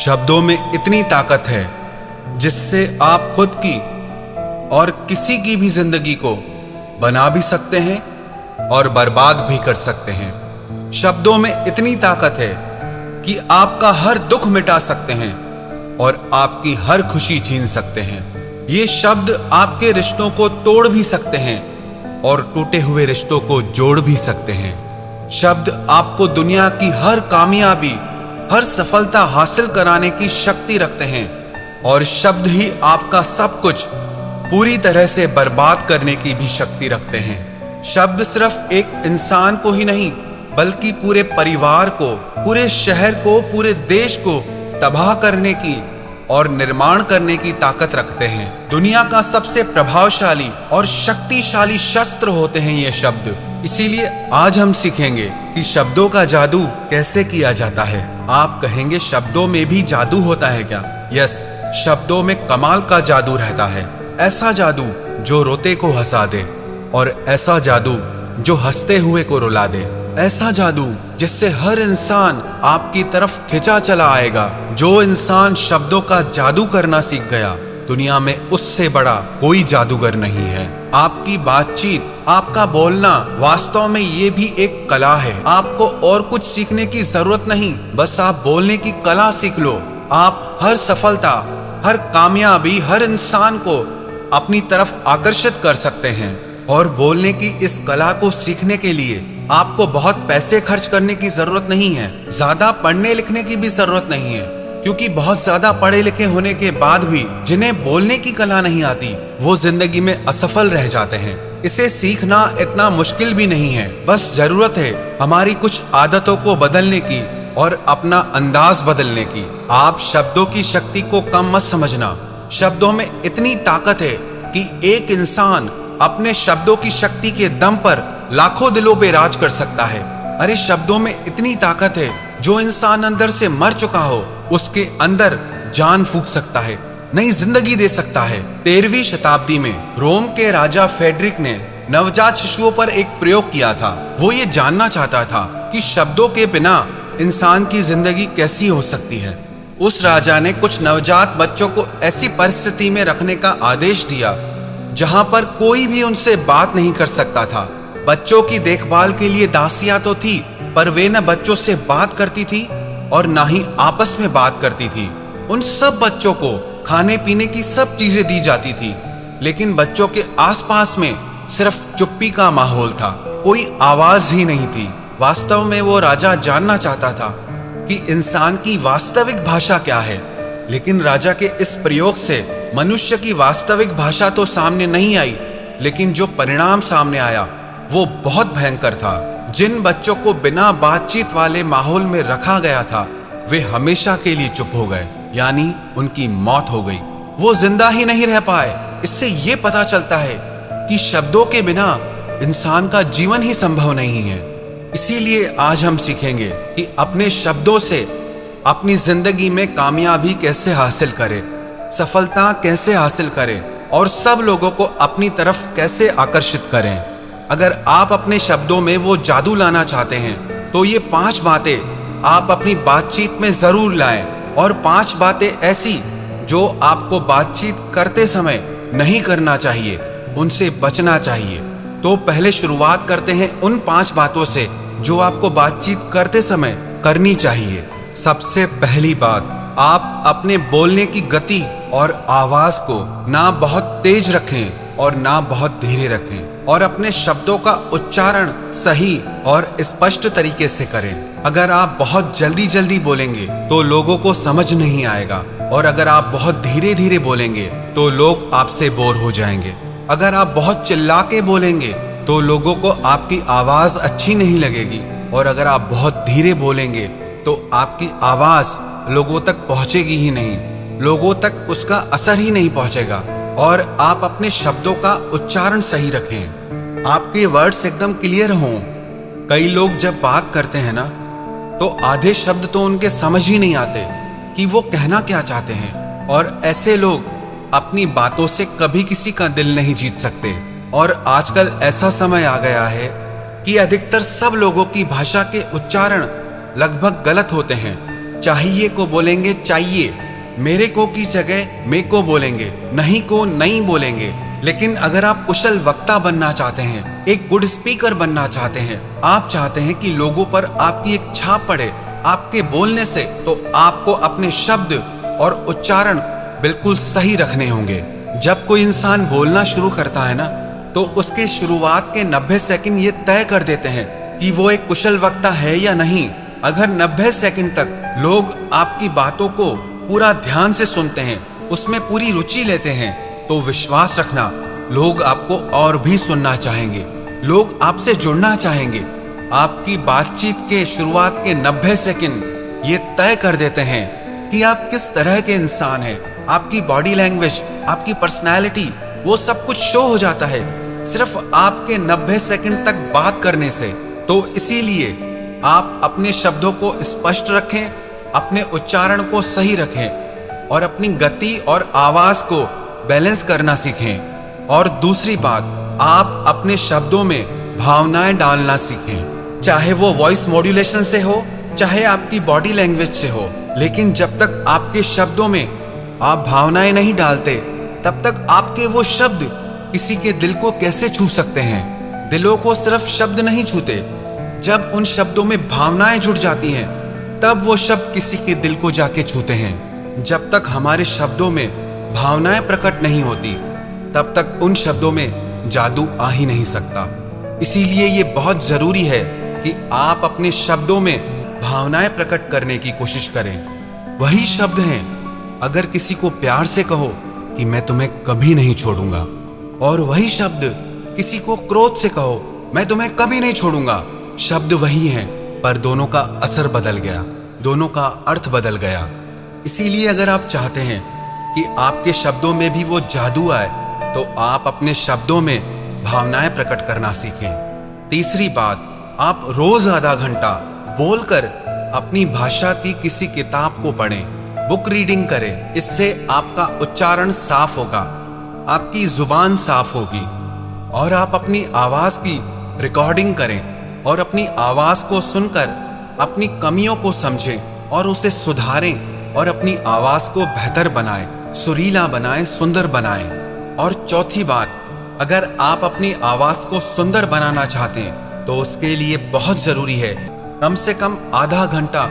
शब्दों में इतनी ताकत है जिससे आप खुद की और किसी की भी जिंदगी को बना भी सकते हैं और बर्बाद भी कर सकते हैं। शब्दों में इतनी ताकत है कि आपका हर दुख मिटा सकते हैं और आपकी हर खुशी छीन सकते हैं। ये शब्द आपके रिश्तों को तोड़ भी सकते हैं और टूटे हुए रिश्तों को जोड़ भी सकते हैं। शब्द आपको दुनिया की हर कामयाबी, हर सफलता हासिल कराने की शक्ति रखते हैं और शब्द ही आपका सब कुछ पूरी तरह से बर्बाद करने की भी शक्ति रखते हैं। शब्द सिर्फ एक इंसान को ही नहीं बल्कि पूरे परिवार को, पूरे शहर को, पूरे देश को तबाह करने की और निर्माण करने की ताकत रखते हैं। दुनिया का सबसे प्रभावशाली और शक्तिशाली शस्त्र होते हैं ये शब्द। इसीलिए आज हम सीखेंगे कि शब्दों का जादू कैसे किया जाता है। आप कहेंगे शब्दों में भी जादू होता है क्या? यस, शब्दों में कमाल का जादू रहता है। ऐसा जादू जो रोते को हंसा दे और ऐसा जादू जो हंसते हुए को रुला दे। ऐसा जादू जिससे हर इंसान आपकी तरफ खिंचा चला आएगा। जो इंसान शब्दों का जादू करना सीख गया, दुनिया में उससे बड़ा कोई जादूगर नहीं है। आपकी बातचीत, आपका बोलना वास्तव में ये भी एक कला है। आपको और कुछ सीखने की जरूरत नहीं, बस आप बोलने की कला सीख लो। आप हर सफलता, हर कामयाबी, हर इंसान को अपनी तरफ आकर्षित कर सकते हैं। और बोलने की इस कला को सीखने के लिए आपको बहुत पैसे खर्च करने की जरूरत नहीं है। ज्यादा पढ़ने लिखने की भी जरूरत नहीं है, क्योंकि बहुत ज्यादा पढ़े लिखे होने के बाद भी जिन्हें बोलने की कला नहीं आती, वो जिंदगी में असफल रह जाते हैं। इसे सीखना इतना मुश्किल भी नहीं है, बस जरूरत है हमारी कुछ आदतों को बदलने की और अपना अंदाज बदलने की। आप शब्दों की शक्ति को कम मत समझना। शब्दों में इतनी ताकत है कि एक इंसान अपने शब्दों की शक्ति के दम पर लाखों दिलों पे राज कर सकता है। अरे शब्दों में इतनी ताकत है, जो इंसान अंदर से मर चुका हो उसके अंदर जान फूंक सकता है, नई जिंदगी दे सकता है। 13वीं शताब्दी में रोम के राजा फेडरिक ने नवजात शिशुओं पर एक प्रयोग किया था। वो ये जानना चाहता था कि शब्दों के बिना इंसान की जिंदगी कैसी हो सकती है। उस राजा ने कुछ नवजात बच्चों को ऐसी परिस्थिति में रखने का आदेश दिया जहां पर कोई भी उनसे बात नहीं कर सकता था। बच्चों की देखभाल के लिए दासियां तो थी, पर वे न बच्चों से बात करती थी और ना ही आपस में बात करती थी। उन सब बच्चों को खाने पीने की सब चीजें दी जाती थी, लेकिन बच्चों के आसपास में सिर्फ चुप्पी का माहौल था, कोई आवाज ही नहीं थी। वास्तव में वो राजा जानना चाहता था कि इंसान की वास्तविक भाषा क्या है, लेकिन राजा के इस प्रयोग से मनुष्य की वास्तविक भाषा तो सामने नहीं आई, लेकिन जो परिणाम सामने आया वो बहुत भयंकर था। जिन बच्चों को बिना बातचीत वाले माहौल में रखा गया था, वे हमेशा के लिए चुप हो गए, यानी उनकी मौत हो गई। वो जिंदा ही नहीं रह पाए। इससे ये पता चलता है कि शब्दों के बिना इंसान का जीवन ही संभव नहीं है। इसीलिए आज हम सीखेंगे कि अपने शब्दों से अपनी जिंदगी में कामयाबी कैसे हासिल करें, सफलता कैसे हासिल करें और सब लोगों को अपनी तरफ कैसे आकर्षित करें। अगर आप अपने शब्दों में वो जादू लाना चाहते हैं तो ये 5 बातें आप अपनी बातचीत में जरूर लाएं, और 5 बातें ऐसी जो आपको बातचीत करते समय नहीं करना चाहिए, उनसे बचना चाहिए। तो पहले शुरुआत करते हैं उन 5 बातों से जो आपको बातचीत करते समय करनी चाहिए। सबसे पहली बात, आप अपने बोलने की गति और आवाज को ना बहुत तेज रखें और ना बहुत धीरे रखें, और अपने शब्दों का उच्चारण सही और स्पष्ट तरीके से करें। अगर आप बहुत जल्दी जल्दी बोलेंगे तो लोगों को समझ नहीं आएगा, और अगर आप बहुत धीरे धीरे बोलेंगे तो लोग आपसे बोर हो जाएंगे। अगर आप बहुत चिल्ला के बोलेंगे तो लोगों को आपकी आवाज अच्छी नहीं लगेगी, और अगर आप बहुत धीरे बोलेंगे तो आपकी आवाज लोगों तक पहुंचेगी ही नहीं, लोगों तक उसका असर ही नहीं पहुंचेगा। और आप अपने शब्दों का उच्चारण सही रखें, आपके वर्ड्स एकदम क्लियर हों। कई लोग जब बात करते हैं ना, तो आधे शब्द तो उनके समझ ही नहीं आते कि वो कहना क्या चाहते हैं, और ऐसे लोग अपनी बातों से कभी किसी का दिल नहीं जीत सकते। और आजकल ऐसा समय आ गया है कि अधिकतर सब लोगों की भाषा के उच्चारण लगभग गलत होते हैं। चाहिए को बोलेंगे चाहिए, मेरे को की जगह मे को बोलेंगे, नहीं को नहीं बोलेंगे। लेकिन अगर आप कुशल वक्ता बनना चाहते हैं, एक गुड स्पीकर बनना चाहते हैं, आप चाहते हैं कि लोगों पर आपकी एक छाप पड़े आपके बोलने से, तो आपको अपने शब्द और उच्चारण बिल्कुल सही रखने होंगे। जब कोई इंसान बोलना शुरू करता है ना, तो उसके शुरुआत के 90 सेकंड ये तय कर देते हैं कि वो एक कुशल वक्ता है या नहीं। अगर 90 सेकंड तक लोग आपकी बातों को पूरा ध्यान से सुनते हैं, उसमें पूरी रुचि लेते हैं, तो विश्वास रखना लोग आपको और भी सुनना चाहेंगे, लोग आपसे जुड़ना चाहेंगे। आपकी बातचीत के शुरुआत के 90 सेकंड ये तय कर देते हैं कि आप किस तरह के इंसान हैं। आपकी बॉडी लैंग्वेज, आपकी पर्सनैलिटी, वो सब कुछ शो हो जाता है सिर्फ आपके 90 सेकंड तक बात करने से। तो इसीलिए आप अपने शब्दों को स्पष्ट रखें, अपने उच्चारण को सही रखें और अपनी गति और आवाज को बैलेंस करना सीखें। और दूसरी बात, आप अपने शब्दों में भावनाएं डालना सीखें, चाहे वो वॉइस मॉड्यूलेशन से हो, चाहे आपकी बॉडी लैंग्वेज से हो। लेकिन जब तक आपके शब्दों में आप भावनाएं नहीं डालते, तब तक आपके वो शब्द किसी के दिल को कैसे छू सकते हैं। दिलों को सिर्फ शब्द नहीं छूते, जब उन शब्दों में भावनाएं जुड़ जाती हैं, तब वो शब्द किसी के दिल को जाके छूते हैं। जब तक हमारे शब्दों में भावनाएं प्रकट नहीं होती, तब तक उन शब्दों में जादू आ ही नहीं सकता। इसीलिए ये बहुत जरूरी है कि आप अपने शब्दों में भावनाएं प्रकट करने की कोशिश करें। वही शब्द हैं, अगर किसी को प्यार से कहो कि मैं तुम्हें कभी नहीं छोड़ूंगा, और वही शब्द किसी को क्रोध से कहो, मैं तुम्हें कभी नहीं छोड़ूंगा। शब्द वही हैं, पर दोनों का असर बदल गया, दोनों का अर्थ बदल गया। इसीलिए अगर आप चाहते हैं कि आपके शब्दों में भी वो जादू आए, तो आप अपने शब्दों में भावनाएं प्रकट करना सीखें। तीसरी बात, आप रोज आधा घंटा बोलकर अपनी भाषा की किसी किताब को पढ़ें, बुक रीडिंग करें। इससे आपका उच्चारण साफ होगा, आपकी जुबान साफ होगी, और आप अपनी आवाज की रिकॉर्डिंग करें और अपनी आवाज को सुनकर अपनी कमियों को समझें और उसे सुधारें और अपनी आवाज को बेहतर बनाएं, सुरीला बनाएं, सुंदर बनाएं। और चौथी बात, अगर आप अपनी आवाज को सुंदर बनाना चाहते हैं, तो उसके लिए बहुत जरूरी है कम से कम आधा घंटा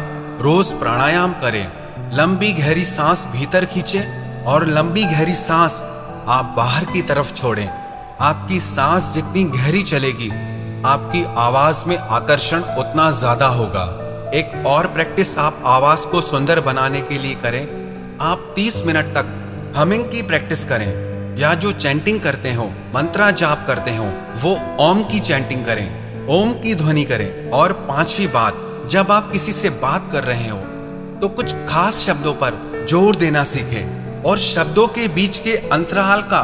रोज प्राणायाम करें। लंबी गहरी सांस भीतर खींचें और लंबी गहरी सांस आप बाहर की तरफ छोड़ें। आपकी सांस जितनी गहरी चलेगी, आपकी आवाज में आकर्षण उतना ज्यादा होगा। एक और प्रैक्टिस आप आवाज को सुंदर बनाने के लिए करें। आप 30 मिनट तक हमिंग की प्रैक्टिस करें, या जो चैंटिंग करते हो, मंत्रा जाप करते हो, वो ओम की चैंटिंग करें, ओम की ध्वनि करें। और पांचवी बात, जब आप किसी से बात कर रहे हो, तो कुछ खास शब्दों पर जोर देना सीखें और शब्दों के बीच के अंतराल का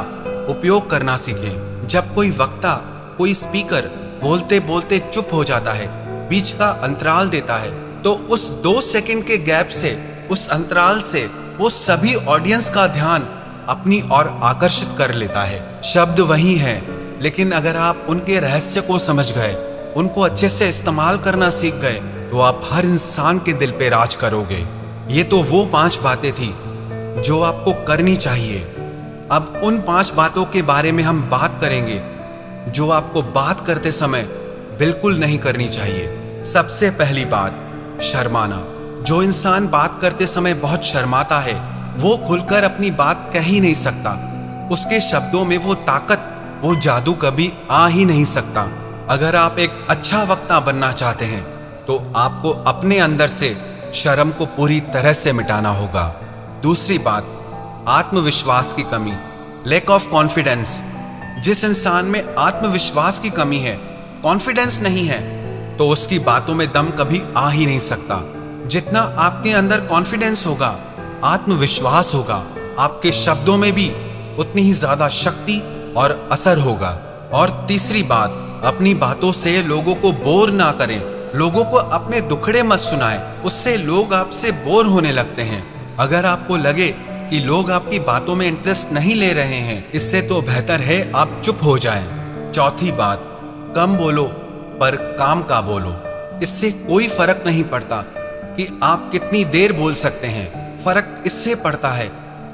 उपयोग करना सीखें। जब कोई वक्ता, कोई स्पीकर बोलते बोलते चुप हो जाता है, बीच का अंतराल देता है, तो उस 2 सेकंड के गैप से, उस अंतराल से वो सभी ऑडियंस का ध्यान अपनी ओर आकर्षित कर लेता है। शब्द वही हैं, लेकिन अगर आप उनके रहस्य को समझ गए, उनको अच्छे से इस्तेमाल करना सीख गए, तो आप हर इंसान के दिल पे राज करोगे। ये तो वो 5 बातें थी जो आपको करनी चाहिए। अब उन 5 बातों के बारे में हम बात करेंगे जो आपको बात करते समय बिल्कुल नहीं करनी चाहिए। सबसे पहली बात, शर्माना। जो इंसान बात करते समय बहुत शर्माता है, वो खुलकर अपनी बात कह ही नहीं सकता। उसके शब्दों में वो ताकत, वो जादू कभी आ ही नहीं सकता। अगर आप एक अच्छा वक्ता बनना चाहते हैं, तो आपको अपने अंदर से शर्म को पूरी तरह से मिटाना होगा। दूसरी बात, आत्मविश्वास की कमी, लैक ऑफ कॉन्फिडेंस। जिस इंसान में आत्मविश्वास की कमी है, कॉन्फिडेंस नहीं है, तो उसकी बातों में दम कभी आ ही नहीं सकता। जितना आपके अंदर कॉन्फिडेंस होगा, आत्मविश्वास होगा, आपके शब्दों में भी उतनी ही ज्यादा शक्ति और असर होगा। और तीसरी बात, अपनी बातों से लोगों को बोर ना करें। लोगों को अपने दुखड़े मत सुनाएं, उससे लोग आपसे बोर होने लगते हैं। अगर आपको लगे कि लोग आपकी बातों में इंटरेस्ट नहीं ले रहे हैं, इससे तो बेहतर है आप चुप हो जाएं। चौथी बात, कम बोलो पर काम का बोलो। इससे कोई फर्क नहीं पड़ता कि आप कितनी देर बोल सकते हैं। फर्क इससे पड़ता है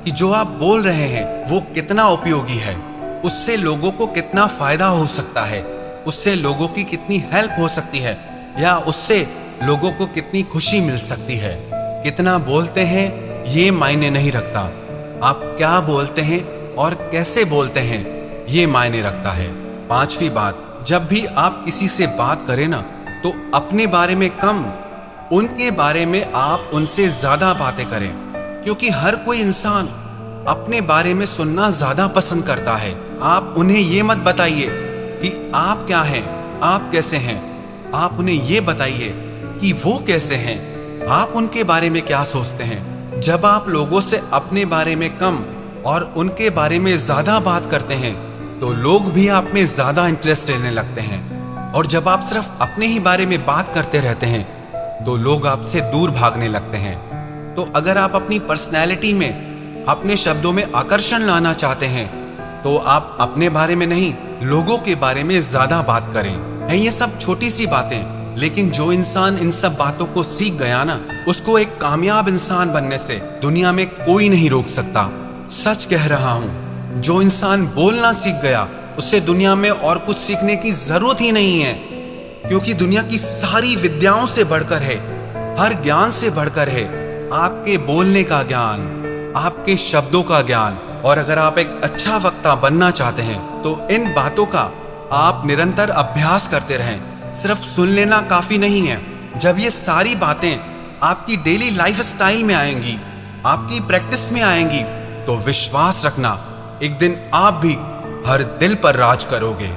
कि जो आप बोल रहे हैं वो कितना उपयोगी है, उससे लोगों को कितना फायदा हो सकता है, उससे लोगों की कितनी हेल्प हो सकती है, या उससे लोगों को कितनी खुशी मिल सकती है। कितना बोलते हैं ये मायने नहीं रखता, आप क्या बोलते हैं और कैसे बोलते हैं ये मायने रखता है। पांचवी बात, जब भी आप किसी से बात करें ना, तो अपने बारे में कम, उनके बारे में आप उनसे ज्यादा बातें करें, क्योंकि हर कोई इंसान अपने बारे में सुनना ज्यादा पसंद करता है। आप उन्हें ये मत बताइए कि आप क्या हैं, आप कैसे हैं, आप उन्हें ये बताइए कि वो कैसे हैं, आप उनके बारे में क्या सोचते हैं। जब आप लोगों से अपने बारे में कम और उनके बारे में ज्यादा बात करते हैं तो लोग भी आप में ज्यादा इंटरेस्ट लेने लगते हैं, और जब आप सिर्फ अपने ही बारे में बात करते रहते हैं तो लोग आपसे दूर भागने लगते हैं। तो अगर आप अपनी पर्सनैलिटी में, अपने शब्दों में आकर्षण लाना चाहते हैं तो आप अपने बारे में नहीं, लोगों के बारे में ज्यादा बात करें। है ये सब छोटी सी बातें, लेकिन जो इंसान इन सब बातों को सीख गया ना, उसको एक कामयाब इंसान बनने से दुनिया में कोई नहीं रोक सकता। सच कह रहा हूं, जो इंसान बोलना सीख गया उसे दुनिया में और कुछ सीखने की जरूरत ही नहीं है, क्योंकि दुनिया की सारी विद्याओं से बढ़कर है, हर ज्ञान से बढ़कर है आपके बोलने का ज्ञान, आपके शब्दों का ज्ञान। और अगर आप एक अच्छा वक्ता बनना चाहते हैं तो इन बातों का आप निरंतर अभ्यास करते रहें। सिर्फ सुन लेना काफी नहीं है। जब ये सारी बातें आपकी डेली लाइफ स्टाइल में आएंगी, आपकी प्रैक्टिस में आएंगी, तो विश्वास रखना एक दिन आप भी हर दिल पर राज करोगे।